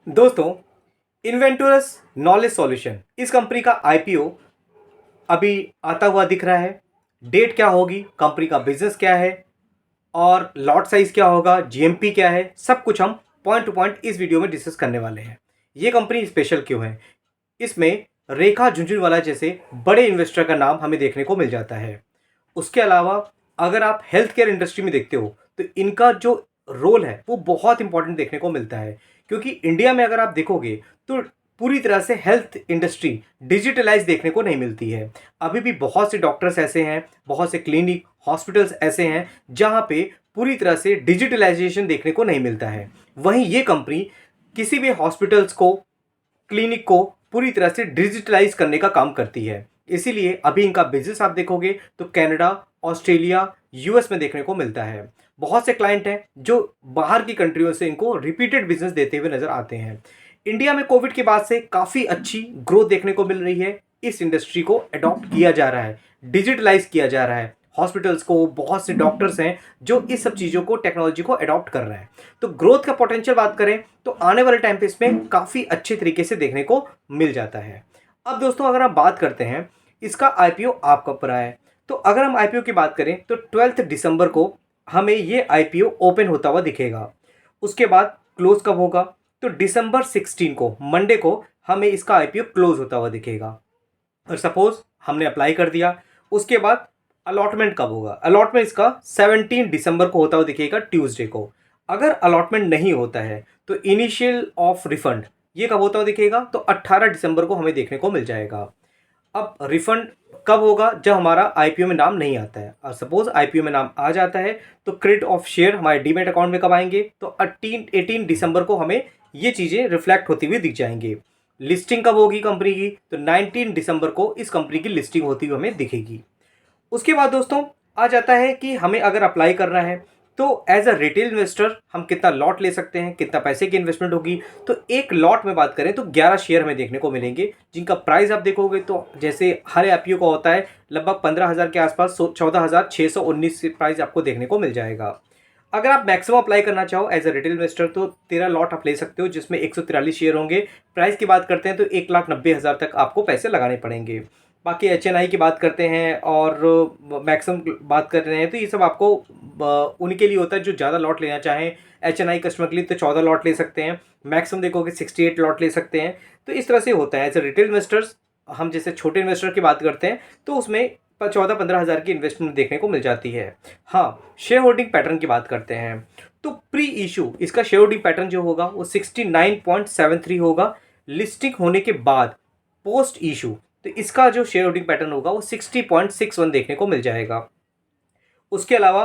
दोस्तों, इन्वेंटोरस knowledge solution इस company का आईपीओ अभी आता हुआ दिख रहा है। डेट क्या होगी, कंपनी का बिजनेस क्या है और लॉट साइज क्या होगा, जीएमपी क्या है, सब कुछ हम पॉइंट टू पॉइंट इस वीडियो में डिस्कस करने वाले हैं। ये कंपनी स्पेशल क्यों है, इसमें रेखा झुनझुनवाला जैसे बड़े इन्वेस्टर का नाम हमें देखने को मिल जाता है। उसके अलावा अगर आप हेल्थ केयर इंडस्ट्री में देखते हो तो इनका जो रोल है वो बहुत इंपॉर्टेंट देखने को मिलता है, क्योंकि इंडिया में अगर आप देखोगे तो पूरी तरह से हेल्थ इंडस्ट्री डिजिटलाइज देखने को नहीं मिलती है। अभी भी बहुत से डॉक्टर्स ऐसे हैं, बहुत से क्लिनिक हॉस्पिटल्स ऐसे हैं जहां पे पूरी तरह से डिजिटलाइजेशन देखने को नहीं मिलता है। वहीं ये कंपनी किसी भी हॉस्पिटल्स को, क्लिनिक को पूरी तरह से डिजिटलाइज करने का काम करती है। इसीलिए अभी इनका बिजनेस आप देखोगे तो कनाडा, ऑस्ट्रेलिया, यूएस में देखने को मिलता है। बहुत से क्लाइंट हैं जो बाहर की कंट्रियों से इनको रिपीटेड बिजनेस देते हुए नजर आते हैं। इंडिया में कोविड के बाद से काफ़ी अच्छी ग्रोथ देखने को मिल रही है। इस इंडस्ट्री को अडॉप्ट किया जा रहा है, डिजिटलाइज किया जा रहा है। हॉस्पिटल्स को बहुत से डॉक्टर्स हैं जो इस सब चीज़ों को, टेक्नोलॉजी को अडॉप्ट कर रहे हैं। तो ग्रोथ का पोटेंशियल बात करें तो आने वाले टाइम पे इसमें काफ़ी अच्छे तरीके से देखने को मिल जाता है। अब दोस्तों, अगर आप बात करते हैं इसका आईपीओ आप कब पर आया है, तो अगर हम आईपीओ की बात करें तो 12 दिसंबर को हमें ये आईपीओ ओपन होता हुआ दिखेगा। उसके बाद क्लोज कब होगा, तो दिसंबर 16 को, मंडे को हमें इसका आईपीओ क्लोज होता हुआ दिखेगा। और सपोज हमने अप्लाई कर दिया, उसके बाद अलॉटमेंट कब होगा, अलॉटमेंट इसका 17 दिसंबर को होता हुआ दिखेगा, ट्यूसडे को। अगर अलॉटमेंट नहीं होता है तो इनिशियल ऑफ रिफंड ये कब होता हुआ दिखेगा, तो 18 दिसंबर को हमें देखने को मिल जाएगा। अब रिफंड कब होगा, जब हमारा आईपीओ में नाम नहीं आता है। और सपोज आईपीओ में नाम आ जाता है तो क्रेडिट ऑफ शेयर हमारे डीमेट अकाउंट में कब आएंगे, तो 18 दिसंबर को हमें ये चीज़ें रिफ्लेक्ट होती हुई दिख जाएंगी। लिस्टिंग कब होगी कंपनी की, तो 19 दिसंबर को इस कंपनी की लिस्टिंग होती हुई हमें दिखेगी। उसके बाद दोस्तों आ जाता है कि हमें अगर अप्लाई करना है तो एज अ रिटेल इन्वेस्टर हम कितना लॉट ले सकते हैं, कितना पैसे की इन्वेस्टमेंट होगी। तो एक लॉट में बात करें तो 11 शेयर हमें देखने को मिलेंगे, जिनका प्राइस आप देखोगे तो जैसे हर आईपीओ का होता है लगभग 15,000 के आसपास, 14,619 प्राइस आपको देखने को मिल जाएगा। अगर आप मैक्सिमम अप्लाई करना चाहो एज अ रिटेल इन्वेस्टर तो 13 लॉट आप ले सकते हो, जिसमें 143 शेयर होंगे। प्राइस की बात करते हैं तो 1,90,000 तक आपको पैसे लगाने पड़ेंगे। बाकी एचएनआई की बात करते हैं और मैक्सिमम बात कर रहे हैं तो ये सब आपको उनके लिए होता है जो ज़्यादा लॉट लेना चाहें। एचएनआई कस्टमर के लिए तो 14 लॉट ले सकते हैं, मैक्सिमम देखोगे 68 लॉट ले सकते हैं। तो इस तरह से होता है एज ए रिटेल इन्वेस्टर्स। हम जैसे छोटे इन्वेस्टर की बात करते हैं तो उसमें 14-15 हज़ार की इन्वेस्टमेंट देखने को मिल जाती है। हाँ, शेयर होल्डिंग पैटर्न की बात करते हैं तो प्री इशू इसका शेयर होल्डिंग पैटर्न जो होगा वो 69.73 होगा। लिस्टिंग होने के बाद पोस्ट इशू तो इसका जो शेयर होल्डिंग पैटर्न होगा वो 60.61 देखने को मिल जाएगा। उसके अलावा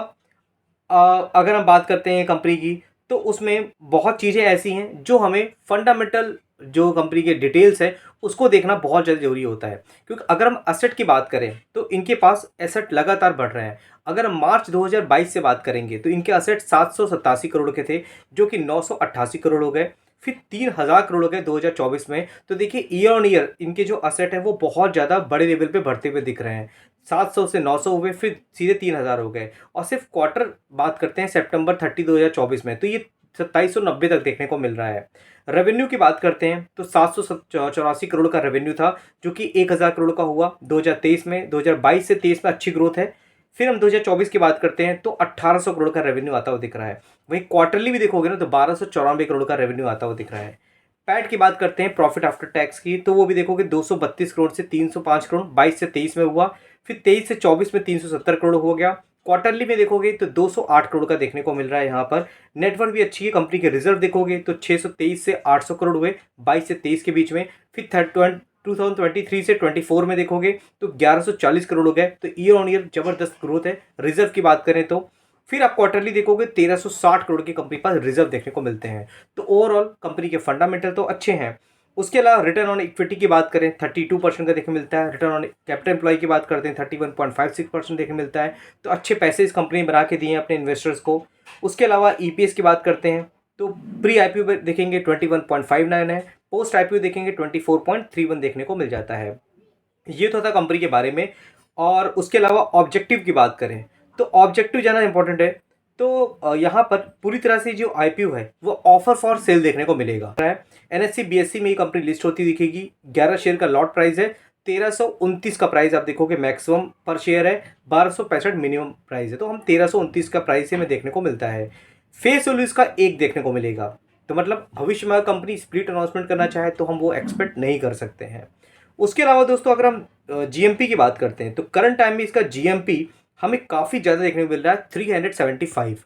अगर हम बात करते हैं कंपनी की तो उसमें बहुत चीज़ें ऐसी हैं जो हमें फंडामेंटल, जो कंपनी के डिटेल्स है उसको देखना बहुत ज़्यादा ज़रूरी होता है। क्योंकि अगर हम एसेट की बात करें तो इनके पास एसेट लगातार बढ़ रहे हैं। अगर हम मार्च 2022 से बात करेंगे तो इनके एसेट 787 करोड़ के थे, जो कि 988 करोड़ हो गए। फिर 3,000 करोड़ हो गए 2024 में। तो देखिए ईयर ऑन ईयर इनके जो असेट हैं वो बहुत ज़्यादा बड़े लेवल पे बढ़ते हुए दिख रहे हैं। 700 से 900 हुए, फिर सीधे 3,000 हो गए। और सिर्फ क्वार्टर बात करते हैं सितंबर 30 2024 में तो ये 2790 तक देखने को मिल रहा है। रेवेन्यू की बात करते हैं तो 784 करोड़ का रेवेन्यू था, जो कि 1,000 करोड़ का हुआ 2023 में। 2022 से 23 में अच्छी ग्रोथ है। फिर हम 2024 की बात करते हैं तो 1,800 करोड़ का रेवेन्यू आता हुआ दिख रहा है। वहीं क्वार्टरली भी देखोगे ना तो 1,294 करोड़ का रेवेन्यू आता हुआ दिख रहा है। पैट की बात करते हैं, प्रॉफिट आफ्टर टैक्स की, तो वो भी देखोगे 232 करोड़ से 305 करोड़ 22 से 23 में हुआ। फिर 23 से 24 में 370 करोड़ हो गया। क्वार्टरली में देखोगे तो 208 करोड़ का देखने को मिल रहा है यहाँ पर। नेटवर्क भी अच्छी है कंपनी के। रिजर्व देखोगे तो 623 से 800 करोड़ हुए 22 से 23 के बीच में। फिर 2023 से 24 में देखोगे तो 1140 करोड़ हो गए। तो ईयर ऑन ईयर जबरदस्त ग्रोथ है। रिजर्व की बात करें तो फिर आप क्वार्टरली देखोगे 1360 करोड़ की कंपनी के पास रिजर्व देखने को मिलते हैं। तो ओवरऑल कंपनी के फंडामेंटल तो अच्छे हैं। उसके अलावा रिटर्न ऑन इक्विटी की बात करें 32% का देखने मिलता है। रिटर्न ऑन कैपिटल एम्प्लॉय की बात करते हैं 31.56% देखने मिलता है। तो अच्छे पैसे इस कंपनी ने बना के दिए हैं अपने इन्वेस्टर्स को। उसके अलावा ईपीएस की बात करते हैं तो प्री आईपीओ देखेंगे 21.59 है, पोस्ट आईपीओ देखेंगे 24.31 देखने को मिल जाता है। ये तो था कंपनी के बारे में। और उसके अलावा ऑब्जेक्टिव की बात करें तो ऑब्जेक्टिव ज़्यादा इंपॉर्टेंट है। तो यहाँ पर पूरी तरह से जो आईपीओ है वो ऑफर फॉर सेल देखने को मिलेगा। एनएससी बीएससी में ये कंपनी लिस्ट होती दिखेगी। 11 शेयर का लॉट प्राइस है, 1329 का प्राइस आप देखोगे मैक्सिमम पर शेयर है, 1265 मिनिमम प्राइस है, तो हम 1329 का प्राइस हमें देखने को मिलता है। फेस वैल्यू इसका 1 देखने को मिलेगा, तो मतलब भविष्य में कंपनी स्प्लिट अनाउंसमेंट करना चाहे तो हम वो एक्सपेक्ट नहीं कर सकते हैं। उसके अलावा दोस्तों अगर हम जीएमपी की बात करते हैं तो करंट टाइम में इसका जीएमपी हमें काफ़ी ज़्यादा देखने को मिल रहा है, 375।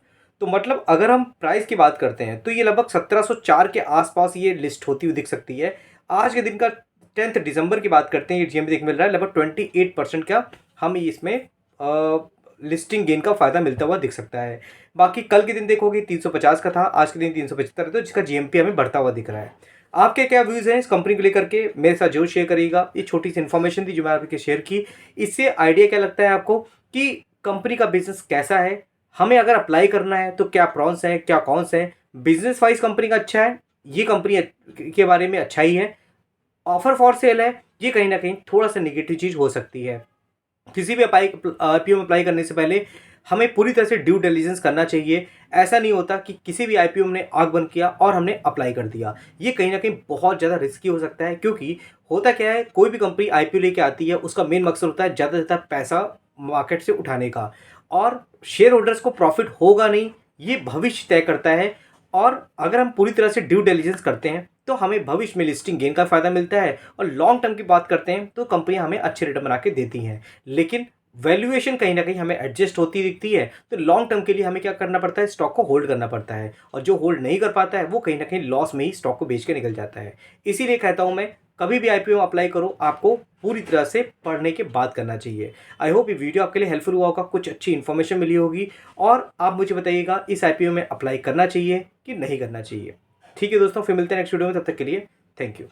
तो मतलब अगर हम प्राइस की बात करते हैं तो ये लगभग 1704 के आसपास ये लिस्ट होती हुई दिख सकती है। आज के दिन का 10 दिसंबर की बात करते हैं, ये जीएमपी देखने मिल रहा है लगभग 28% का हमें इसमें लिस्टिंग गेन का फायदा मिलता हुआ दिख सकता है। बाकी कल के दिन देखोगे 350 का था, आज के दिन 375 है, तो जिसका जीएमपी हमें बढ़ता हुआ दिख रहा है। आपके क्या व्यूज़ हैं इस कंपनी को लेकर के मेरे साथ जरूर शेयर करिएगा। ये छोटी सी इन्फॉर्मेशन थी जो मैंने आपके शेयर की। इससे आइडिया क्या लगता है आपको कि कंपनी का बिजनेस कैसा है, हमें अगर अप्लाई करना है तो क्या प्रॉन्स हैं, क्या कॉन्स हैं, बिजनेस वाइज कंपनी का अच्छा है, ये कंपनी के बारे में अच्छा ही है, ऑफर फॉर सेल है, ये कहीं ना कहीं थोड़ा सा निगेटिव चीज़ हो सकती है। किसी भी आईपीओ में अप्लाई करने से पहले हमें पूरी तरह से ड्यू डिलिजेंस करना चाहिए। ऐसा नहीं होता कि किसी भी आईपीओ में आग बंद किया और हमने अप्लाई कर दिया, ये कहीं ना कहीं बहुत ज़्यादा रिस्की हो सकता है। क्योंकि होता क्या है, कोई भी कंपनी आईपीओ लेके आती है उसका मेन मकसद होता है ज़्यादा से ज़्यादा पैसा मार्केट से उठाने का, और शेयर होल्डर्स को प्रॉफिट होगा नहीं, ये भविष्य तय करता है। और अगर हम पूरी तरह से ड्यू डिलिजेंस करते हैं तो हमें भविष्य में लिस्टिंग गेन का फायदा मिलता है, और लॉन्ग टर्म की बात करते हैं तो कंपनियां हमें अच्छे रिटर्न बना के देती हैं। लेकिन वैल्यूएशन कहीं ना कहीं हमें एडजस्ट होती दिखती है, तो लॉन्ग टर्म के लिए हमें क्या करना पड़ता है, स्टॉक को होल्ड करना पड़ता है, और जो होल्ड नहीं कर पाता है वो कहीं ना कहीं लॉस में ही स्टॉक को बेच के निकल जाता है। इसीलिए कहता हूं मैं, कभी भी आईपीओ में अप्लाई करो आपको पूरी तरह से पढ़ने के बाद करना चाहिए। आई होप ये वीडियो आपके लिए हेल्पफुल हुआ होगा, कुछ अच्छी इन्फॉर्मेशन मिली होगी, और आप मुझे बताइएगा इस आईपीओ में अप्लाई करना चाहिए कि नहीं करना चाहिए। ठीक है दोस्तों, फिर मिलते हैं नेक्स्ट वीडियो में, तब तक के लिए थैंक यू।